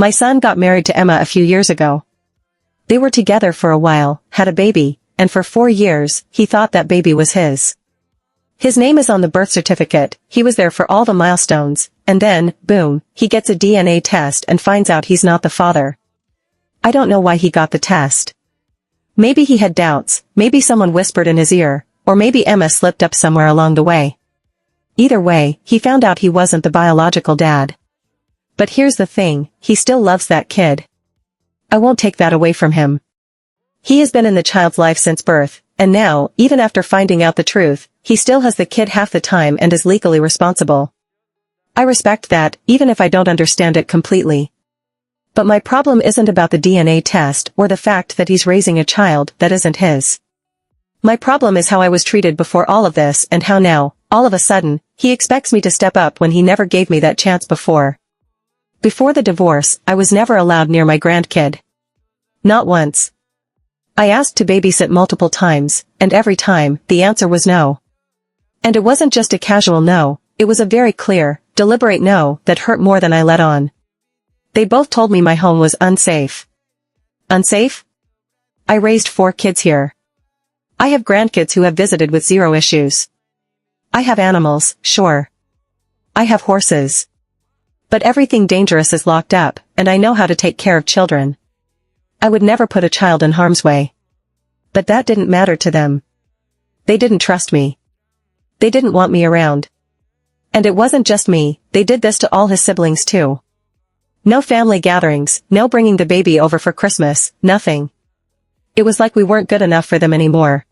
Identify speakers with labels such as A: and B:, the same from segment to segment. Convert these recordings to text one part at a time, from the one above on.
A: My son got married to Emma a few years ago. They were together for a while, had a baby, and for 4 years, he thought that baby was his. His name is on the birth certificate, he was there for all the milestones, and then, boom, he gets a DNA test and finds out he's not the father. I don't know why he got the test. Maybe he had doubts, maybe someone whispered in his ear, or maybe Emma slipped up somewhere along the way. Either way, he found out he wasn't the biological dad. But here's the thing, he still loves that kid. I won't take that away from him. He has been in the child's life since birth, and now, even after finding out the truth, he still has the kid half the time and is legally responsible. I respect that, even if I don't understand it completely. But my problem isn't about the DNA test or the fact that he's raising a child that isn't his. My problem is how I was treated before all of this and how now, all of a sudden, he expects me to step up when he never gave me that chance before. Before the divorce, I was never allowed near my grandkid. Not once. I asked to babysit multiple times, and every time, the answer was no. And it wasn't just a casual no, it was a very clear, deliberate no that hurt more than I let on. They both told me my home was unsafe. Unsafe? I raised 4 kids here. I have grandkids who have visited with 0 issues. I have animals, sure. I have horses. But everything dangerous is locked up, and I know how to take care of children. I would never put a child in harm's way. But that didn't matter to them. They didn't trust me. They didn't want me around. And it wasn't just me, they did this to all his siblings too. No family gatherings, no bringing the baby over for Christmas, nothing. It was like we weren't good enough for them anymore.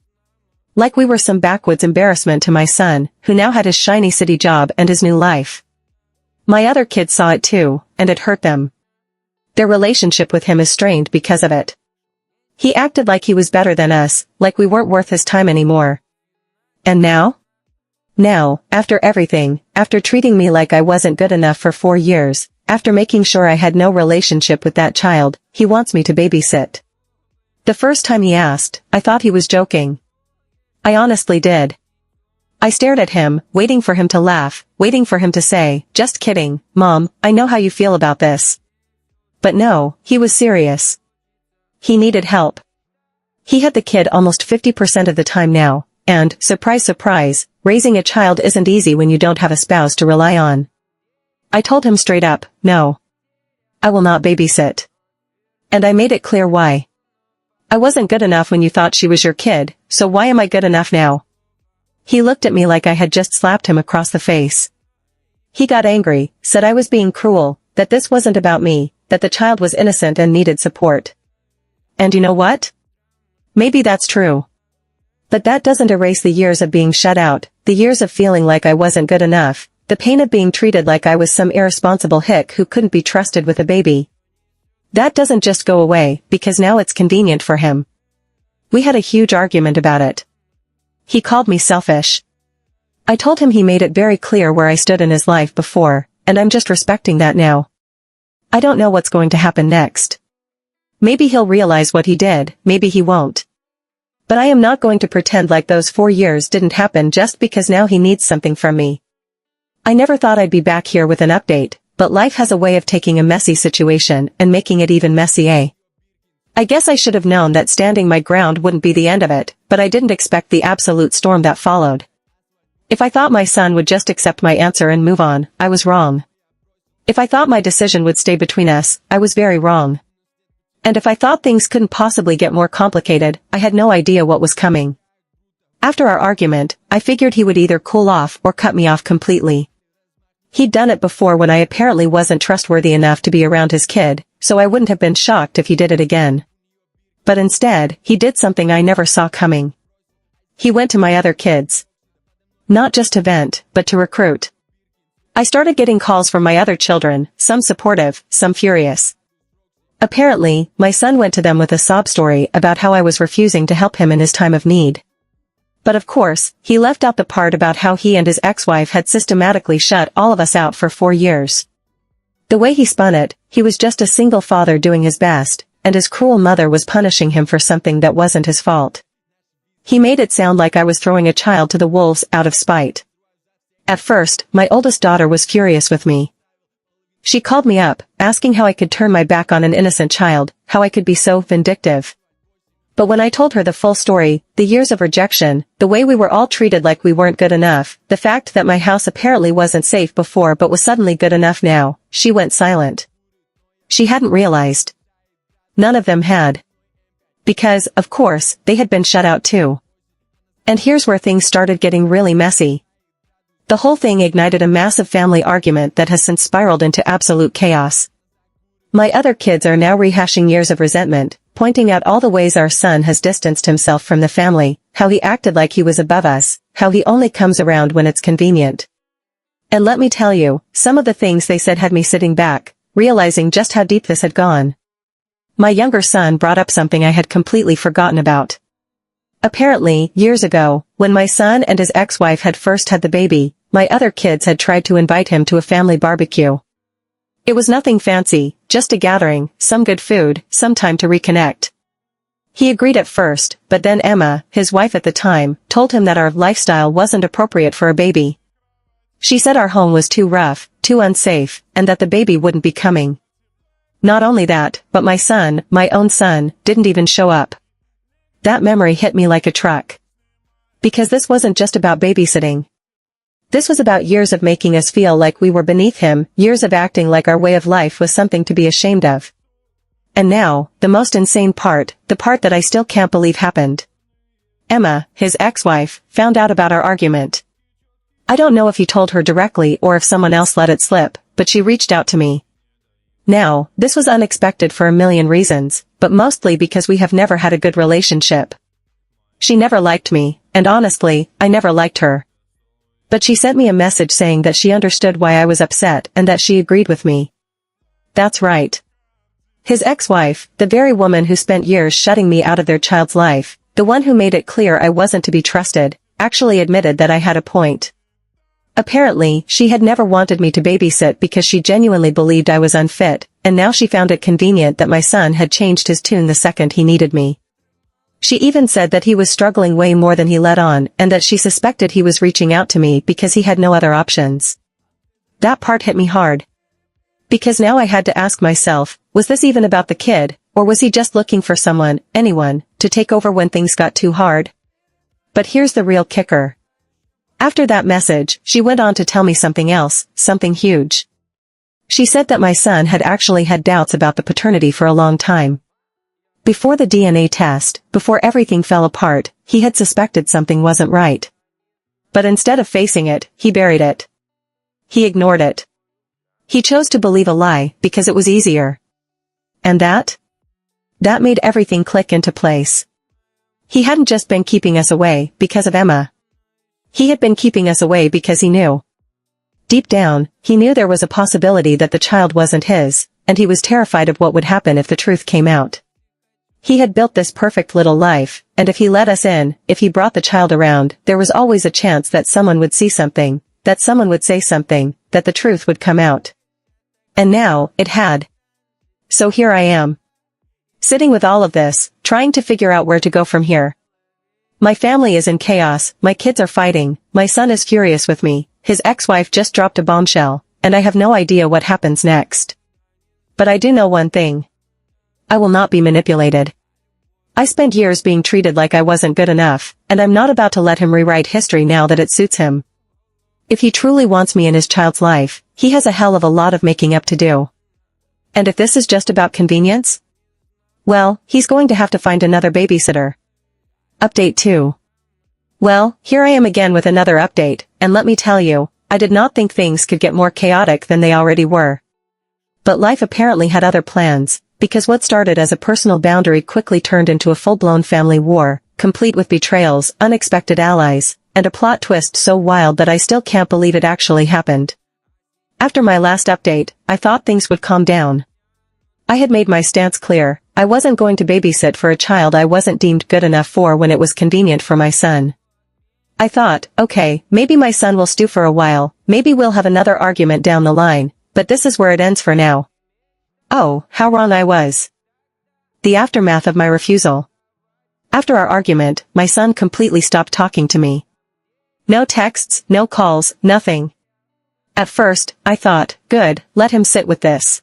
A: Like we were some backwoods embarrassment to my son, who now had his shiny city job and his new life. My other kids saw it too, and it hurt them. Their relationship with him is strained because of it. He acted like he was better than us, like we weren't worth his time anymore. And now? Now, after everything, after treating me like I wasn't good enough for 4 years, after making sure I had no relationship with that child, he wants me to babysit. The first time he asked, I thought he was joking. I honestly did. I stared at him, waiting for him to laugh, waiting for him to say, "Just kidding, Mom, I know how you feel about this." But no, he was serious. He needed help. He had the kid almost 50% of the time now, and, surprise surprise, raising a child isn't easy when you don't have a spouse to rely on. I told him straight up, no. I will not babysit. And I made it clear why. I wasn't good enough when you thought she was your kid, so why am I good enough now? He looked at me like I had just slapped him across the face. He got angry, said I was being cruel, that this wasn't about me, that the child was innocent and needed support. And you know what? Maybe that's true. But that doesn't erase the years of being shut out, the years of feeling like I wasn't good enough, the pain of being treated like I was some irresponsible hick who couldn't be trusted with a baby. That doesn't just go away, because now it's convenient for him. We had a huge argument about it. He called me selfish. I told him he made it very clear where I stood in his life before, and I'm just respecting that now. I don't know what's going to happen next. Maybe he'll realize what he did, maybe he won't. But I am not going to pretend like those 4 years didn't happen just because now he needs something from me. I never thought I'd be back here with an update, but life has a way of taking a messy situation and making it even messier. I guess I should have known that standing my ground wouldn't be the end of it, but I didn't expect the absolute storm that followed. If I thought my son would just accept my answer and move on, I was wrong. If I thought my decision would stay between us, I was very wrong. And if I thought things couldn't possibly get more complicated, I had no idea what was coming. After our argument, I figured he would either cool off or cut me off completely. He'd done it before when I apparently wasn't trustworthy enough to be around his kid, so I wouldn't have been shocked if he did it again. But instead, he did something I never saw coming. He went to my other kids. Not just to vent, but to recruit. I started getting calls from my other children, some supportive, some furious. Apparently, my son went to them with a sob story about how I was refusing to help him in his time of need. But of course, he left out the part about how he and his ex-wife had systematically shut all of us out for 4 years. The way he spun it, he was just a single father doing his best, and his cruel mother was punishing him for something that wasn't his fault. He made it sound like I was throwing a child to the wolves out of spite. At first, my oldest daughter was furious with me. She called me up, asking how I could turn my back on an innocent child, how I could be so vindictive. But when I told her the full story, the years of rejection, the way we were all treated like we weren't good enough, the fact that my house apparently wasn't safe before but was suddenly good enough now, she went silent. She hadn't realized. None of them had. Because, of course, they had been shut out too. And here's where things started getting really messy. The whole thing ignited a massive family argument that has since spiraled into absolute chaos. My other kids are now rehashing years of resentment, pointing out all the ways our son has distanced himself from the family, how he acted like he was above us, how he only comes around when it's convenient. And let me tell you, some of the things they said had me sitting back, realizing just how deep this had gone. My younger son brought up something I had completely forgotten about. Apparently, years ago, when my son and his ex-wife had first had the baby, my other kids had tried to invite him to a family barbecue. It was nothing fancy, just a gathering, some good food, some time to reconnect. He agreed at first, but then Emma, his wife at the time, told him that our lifestyle wasn't appropriate for a baby. She said our home was too rough, too unsafe, and that the baby wouldn't be coming. Not only that, but my son, my own son, didn't even show up. That memory hit me like a truck. Because this wasn't just about babysitting. This was about years of making us feel like we were beneath him, years of acting like our way of life was something to be ashamed of. And now, the most insane part, the part that I still can't believe happened. Emma, his ex-wife, found out about our argument. I don't know if he told her directly or if someone else let it slip, but she reached out to me. Now, this was unexpected for a million reasons, but mostly because we have never had a good relationship. She never liked me, and honestly, I never liked her. But she sent me a message saying that she understood why I was upset and that she agreed with me. That's right. His ex-wife, the very woman who spent years shutting me out of their child's life, the one who made it clear I wasn't to be trusted, actually admitted that I had a point. Apparently, she had never wanted me to babysit because she genuinely believed I was unfit, and now she found it convenient that my son had changed his tune the second he needed me. She even said that he was struggling way more than he let on and that she suspected he was reaching out to me because he had no other options. That part hit me hard. Because now I had to ask myself, was this even about the kid, or was he just looking for someone, anyone, to take over when things got too hard? But here's the real kicker. After that message, she went on to tell me something else, something huge. She said that my son had actually had doubts about the paternity for a long time. Before the DNA test, before everything fell apart, he had suspected something wasn't right. But instead of facing it, he buried it. He ignored it. He chose to believe a lie because it was easier. And that made everything click into place. He hadn't just been keeping us away because of Emma. He had been keeping us away because he knew. Deep down, he knew there was a possibility that the child wasn't his, and he was terrified of what would happen if the truth came out. He had built this perfect little life, and if he let us in, if he brought the child around, there was always a chance that someone would see something, that someone would say something, that the truth would come out. And now, it had. So here I am. Sitting with all of this, trying to figure out where to go from here. My family is in chaos, my kids are fighting, my son is furious with me, his ex-wife just dropped a bombshell, and I have no idea what happens next. But I do know one thing. I will not be manipulated. I spent years being treated like I wasn't good enough, and I'm not about to let him rewrite history now that it suits him. If he truly wants me in his child's life, he has a hell of a lot of making up to do. And if this is just about convenience? Well, he's going to have to find another babysitter. Update 2. Well, here I am again with another update, and let me tell you, I did not think things could get more chaotic than they already were. But life apparently had other plans, because what started as a personal boundary quickly turned into a full-blown family war, complete with betrayals, unexpected allies, and a plot twist so wild that I still can't believe it actually happened. After my last update, I thought things would calm down. I had made my stance clear. I wasn't going to babysit for a child I wasn't deemed good enough for when it was convenient for my son. I thought, okay, maybe my son will stew for a while, maybe we'll have another argument down the line, but this is where it ends for now. Oh, how wrong I was. The aftermath of my refusal. After our argument, my son completely stopped talking to me. No texts, no calls, nothing. At first, I thought, good, let him sit with this.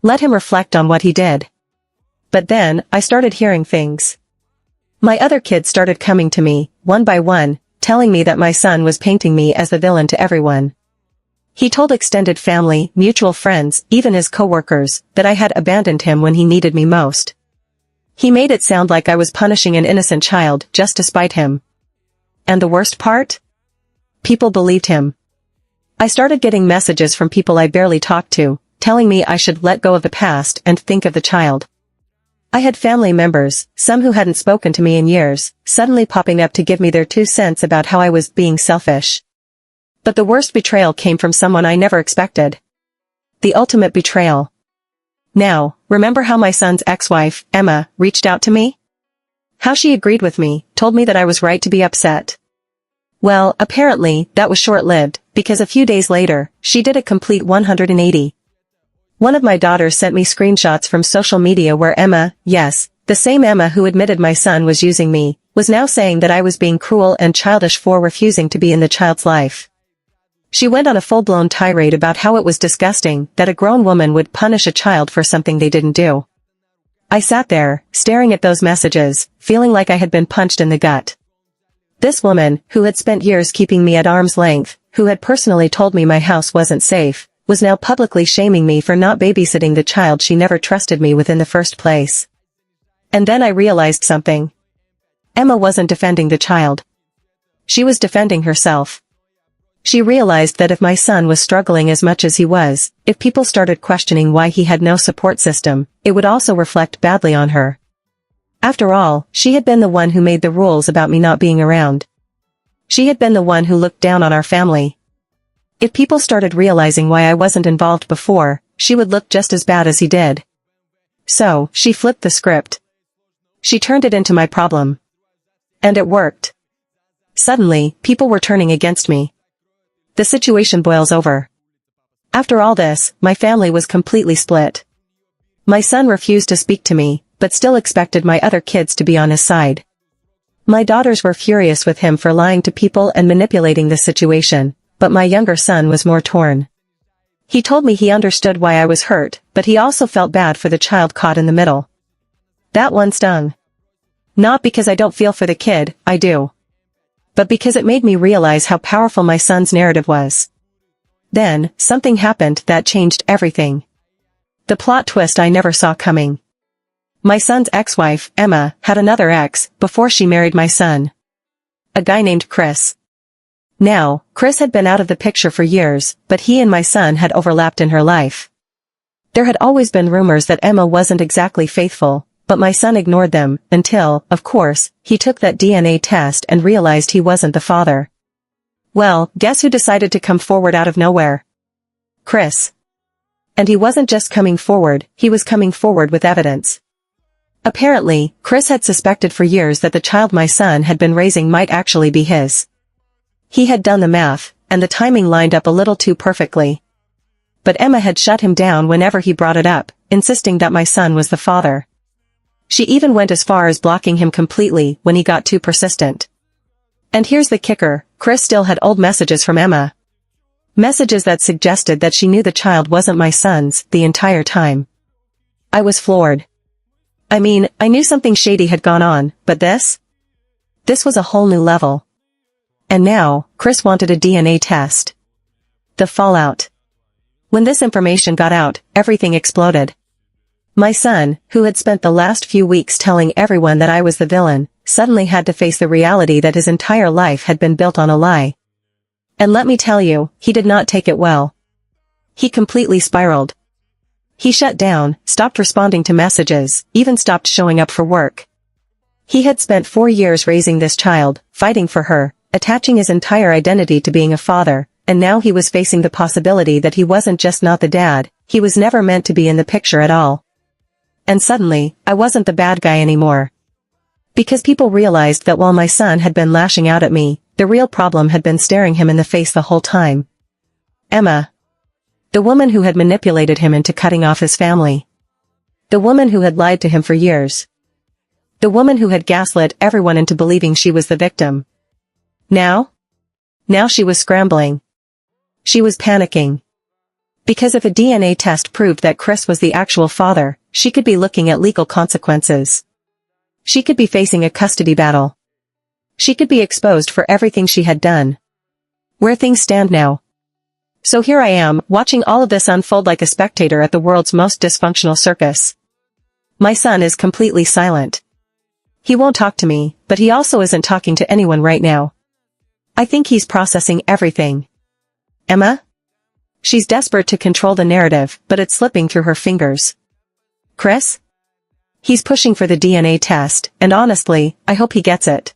A: Let him reflect on what he did. But then, I started hearing things. My other kids started coming to me, one by one, telling me that my son was painting me as the villain to everyone. He told extended family, mutual friends, even his coworkers, that I had abandoned him when he needed me most. He made it sound like I was punishing an innocent child just to spite him. And the worst part? People believed him. I started getting messages from people I barely talked to, telling me I should let go of the past and think of the child. I had family members, some who hadn't spoken to me in years, suddenly popping up to give me their 2 cents about how I was being selfish. But the worst betrayal came from someone I never expected. The ultimate betrayal. Now, remember how my son's ex-wife, Emma, reached out to me? How she agreed with me, told me that I was right to be upset. Well, apparently, that was short-lived, because a few days later, she did a complete 180. One of my daughters sent me screenshots from social media where Emma, yes, the same Emma who admitted my son was using me, was now saying that I was being cruel and childish for refusing to be in the child's life. She went on a full-blown tirade about how it was disgusting that a grown woman would punish a child for something they didn't do. I sat there, staring at those messages, feeling like I had been punched in the gut. This woman, who had spent years keeping me at arm's length, who had personally told me my house wasn't safe, was now publicly shaming me for not babysitting the child she never trusted me with in the first place. And then I realized something. Emma wasn't defending the child. She was defending herself. She realized that if my son was struggling as much as he was, if people started questioning why he had no support system, it would also reflect badly on her. After all, she had been the one who made the rules about me not being around. She had been the one who looked down on our family. If people started realizing why I wasn't involved before, she would look just as bad as he did. So, she flipped the script. She turned it into my problem. And it worked. Suddenly, people were turning against me. The situation boils over. After all this, my family was completely split. My son refused to speak to me, but still expected my other kids to be on his side. My daughters were furious with him for lying to people and manipulating the situation, but my younger son was more torn. He told me he understood why I was hurt, but he also felt bad for the child caught in the middle. That one stung. Not because I don't feel for the kid, I do. But because it made me realize how powerful my son's narrative was. Then, something happened that changed everything. The plot twist I never saw coming. My son's ex-wife, Emma, had another ex, before she married my son. A guy named Chris. Now, Chris had been out of the picture for years, but he and my son had overlapped in her life. There had always been rumors that Emma wasn't exactly faithful, but my son ignored them, until, of course, he took that DNA test and realized he wasn't the father. Well, guess who decided to come forward out of nowhere? Chris. And he wasn't just coming forward, he was coming forward with evidence. Apparently, Chris had suspected for years that the child my son had been raising might actually be his. He had done the math, and the timing lined up a little too perfectly. But Emma had shut him down whenever he brought it up, insisting that my son was the father. She even went as far as blocking him completely when he got too persistent. And here's the kicker, Chris still had old messages from Emma. Messages that suggested that she knew the child wasn't my son's the entire time. I was floored. I mean, I knew something shady had gone on, but this? This was a whole new level. And now, Chris wanted a DNA test. The fallout. When this information got out, everything exploded. My son, who had spent the last few weeks telling everyone that I was the villain, suddenly had to face the reality that his entire life had been built on a lie. And let me tell you, he did not take it well. He completely spiraled. He shut down, stopped responding to messages, even stopped showing up for work. He had spent 4 years raising this child, fighting for her, attaching his entire identity to being a father, and now he was facing the possibility that he wasn't just not the dad, he was never meant to be in the picture at all. And suddenly, I wasn't the bad guy anymore. Because people realized that while my son had been lashing out at me, the real problem had been staring him in the face the whole time. Emma. The woman who had manipulated him into cutting off his family. The woman who had lied to him for years. The woman who had gaslit everyone into believing she was the victim. Now she was scrambling. She was panicking. Because if a DNA test proved that Chris was the actual father, she could be looking at legal consequences. She could be facing a custody battle. She could be exposed for everything she had done. Where things stand now. So here I am, watching all of this unfold like a spectator at the world's most dysfunctional circus. My son is completely silent. He won't talk to me, but he also isn't talking to anyone right now. I think he's processing everything. Emma? She's desperate to control the narrative, but it's slipping through her fingers. Chris? He's pushing for the DNA test, and honestly, I hope he gets it.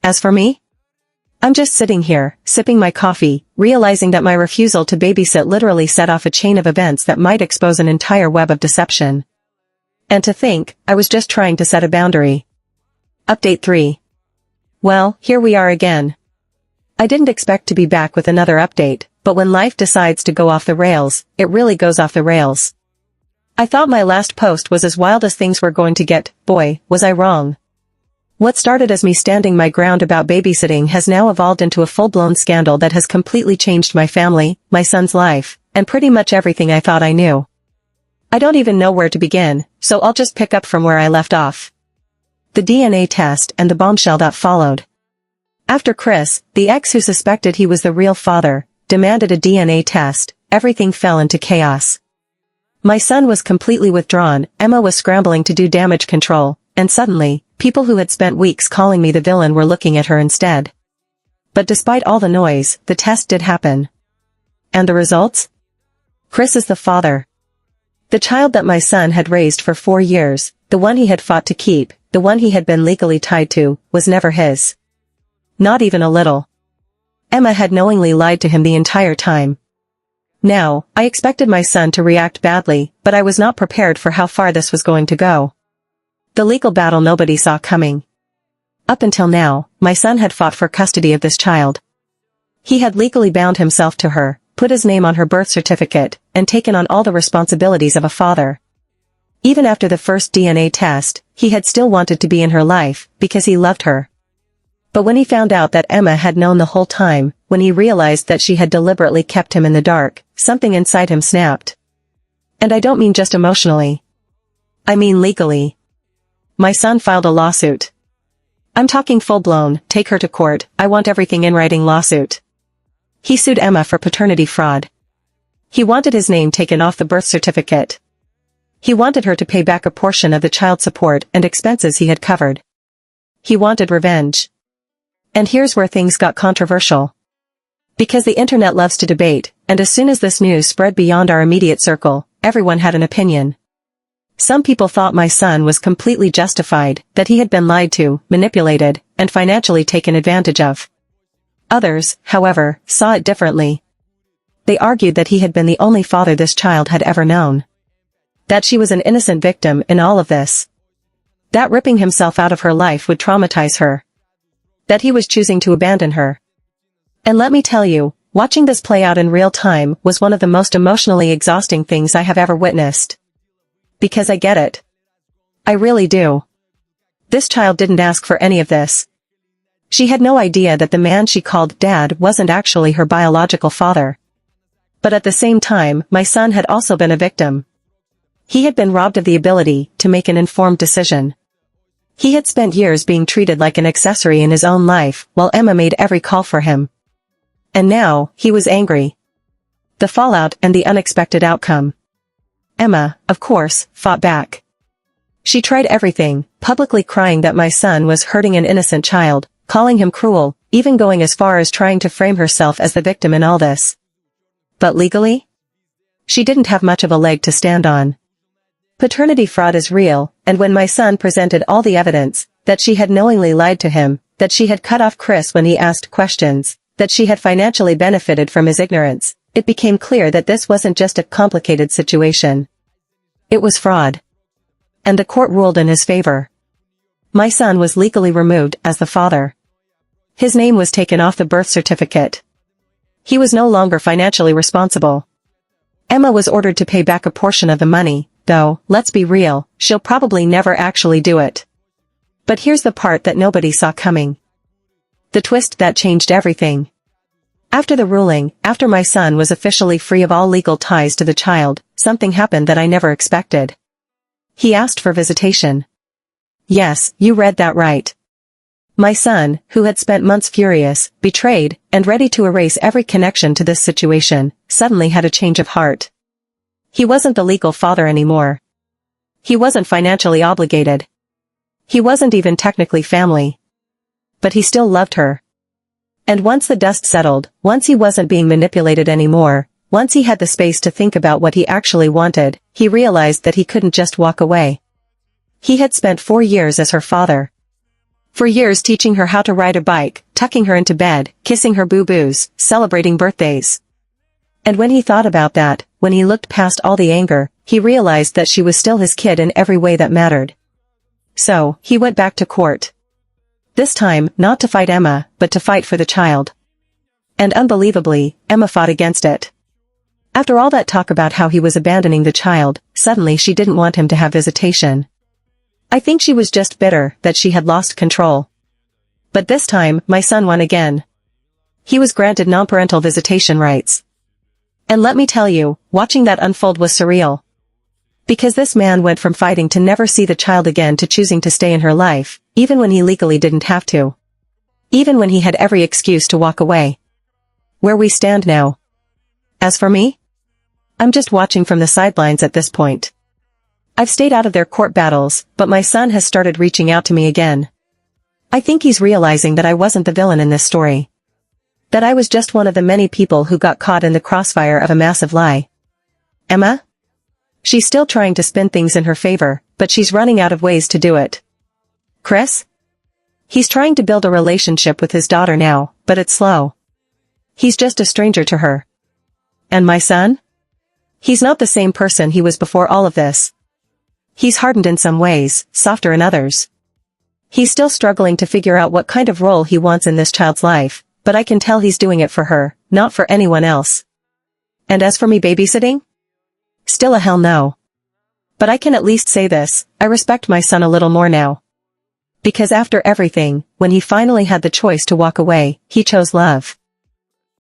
A: As for me? I'm just sitting here, sipping my coffee, realizing that my refusal to babysit literally set off a chain of events that might expose an entire web of deception. And to think, I was just trying to set a boundary. Update 3. Well, here we are again. I didn't expect to be back with another update, but when life decides to go off the rails, it really goes off the rails. I thought my last post was as wild as things were going to get. Boy, was I wrong. What started as me standing my ground about babysitting has now evolved into a full-blown scandal that has completely changed my family, my son's life, and pretty much everything I thought I knew. I don't even know where to begin, so I'll just pick up from where I left off. The DNA test and the bombshell that followed. After Chris, the ex who suspected he was the real father, demanded a DNA test, everything fell into chaos. My son was completely withdrawn, Emma was scrambling to do damage control, and suddenly, people who had spent weeks calling me the villain were looking at her instead. But despite all the noise, the test did happen. And the results? Chris is the father. The child that my son had raised for 4 years, the one he had fought to keep, the one he had been legally tied to, was never his. Not even a little. Emma had knowingly lied to him the entire time. Now, I expected my son to react badly, but I was not prepared for how far this was going to go. The legal battle nobody saw coming. Up until now, my son had fought for custody of this child. He had legally bound himself to her, put his name on her birth certificate, and taken on all the responsibilities of a father. Even after the first DNA test, he had still wanted to be in her life, because he loved her. But when he found out that Emma had known the whole time, when he realized that she had deliberately kept him in the dark, something inside him snapped. And I don't mean just emotionally. I mean legally. My son filed a lawsuit. I'm talking full-blown, take her to court, I want everything in writing lawsuit. He sued Emma for paternity fraud. He wanted his name taken off the birth certificate. He wanted her to pay back a portion of the child support and expenses he had covered. He wanted revenge. And here's where things got controversial. Because the internet loves to debate, and as soon as this news spread beyond our immediate circle, everyone had an opinion. Some people thought my son was completely justified, that he had been lied to, manipulated, and financially taken advantage of. Others, however, saw it differently. They argued that he had been the only father this child had ever known. That she was an innocent victim in all of this. That ripping himself out of her life would traumatize her. That he was choosing to abandon her. And let me tell you, watching this play out in real time was one of the most emotionally exhausting things I have ever witnessed. Because I get it. I really do. This child didn't ask for any of this. She had no idea that the man she called dad wasn't actually her biological father. But at the same time, my son had also been a victim. He had been robbed of the ability to make an informed decision. He had spent years being treated like an accessory in his own life, while Emma made every call for him. And now, he was angry. The fallout and the unexpected outcome. Emma, of course, fought back. She tried everything, publicly crying that my son was hurting an innocent child, calling him cruel, even going as far as trying to frame herself as the victim in all this. But legally? She didn't have much of a leg to stand on. Paternity fraud is real, and when my son presented all the evidence, that she had knowingly lied to him, that she had cut off Chris when he asked questions, that she had financially benefited from his ignorance, it became clear that this wasn't just a complicated situation. It was fraud. And the court ruled in his favor. My son was legally removed as the father. His name was taken off the birth certificate. He was no longer financially responsible. Emma was ordered to pay back a portion of the money, though, let's be real, she'll probably never actually do it. But here's the part that nobody saw coming. The twist that changed everything. After the ruling, after my son was officially free of all legal ties to the child, something happened that I never expected. He asked for visitation. Yes, you read that right. My son, who had spent months furious, betrayed, and ready to erase every connection to this situation, suddenly had a change of heart. He wasn't the legal father anymore. He wasn't financially obligated. He wasn't even technically family. But he still loved her. And once the dust settled, once he wasn't being manipulated anymore, once he had the space to think about what he actually wanted, he realized that he couldn't just walk away. He had spent 4 years as her father. For years teaching her how to ride a bike, tucking her into bed, kissing her boo-boos, celebrating birthdays. And when he thought about that, when he looked past all the anger, he realized that she was still his kid in every way that mattered. So, he went back to court. This time, not to fight Emma, but to fight for the child. And unbelievably, Emma fought against it. After all that talk about how he was abandoning the child, suddenly she didn't want him to have visitation. I think she was just bitter that she had lost control. But this time, my son won again. He was granted non-parental visitation rights. And let me tell you, watching that unfold was surreal. Because this man went from fighting to never see the child again to choosing to stay in her life, even when he legally didn't have to. Even when he had every excuse to walk away. Where we stand now. As for me? I'm just watching from the sidelines at this point. I've stayed out of their court battles, but my son has started reaching out to me again. I think he's realizing that I wasn't the villain in this story. That I was just one of the many people who got caught in the crossfire of a massive lie. Emma? She's still trying to spin things in her favor, but she's running out of ways to do it. Chris? He's trying to build a relationship with his daughter now, but it's slow. He's just a stranger to her. And my son? He's not the same person he was before all of this. He's hardened in some ways, softer in others. He's still struggling to figure out what kind of role he wants in this child's life, but I can tell he's doing it for her, not for anyone else. And as for me babysitting? Still a hell no. But I can at least say this, I respect my son a little more now. Because after everything, when he finally had the choice to walk away, he chose love.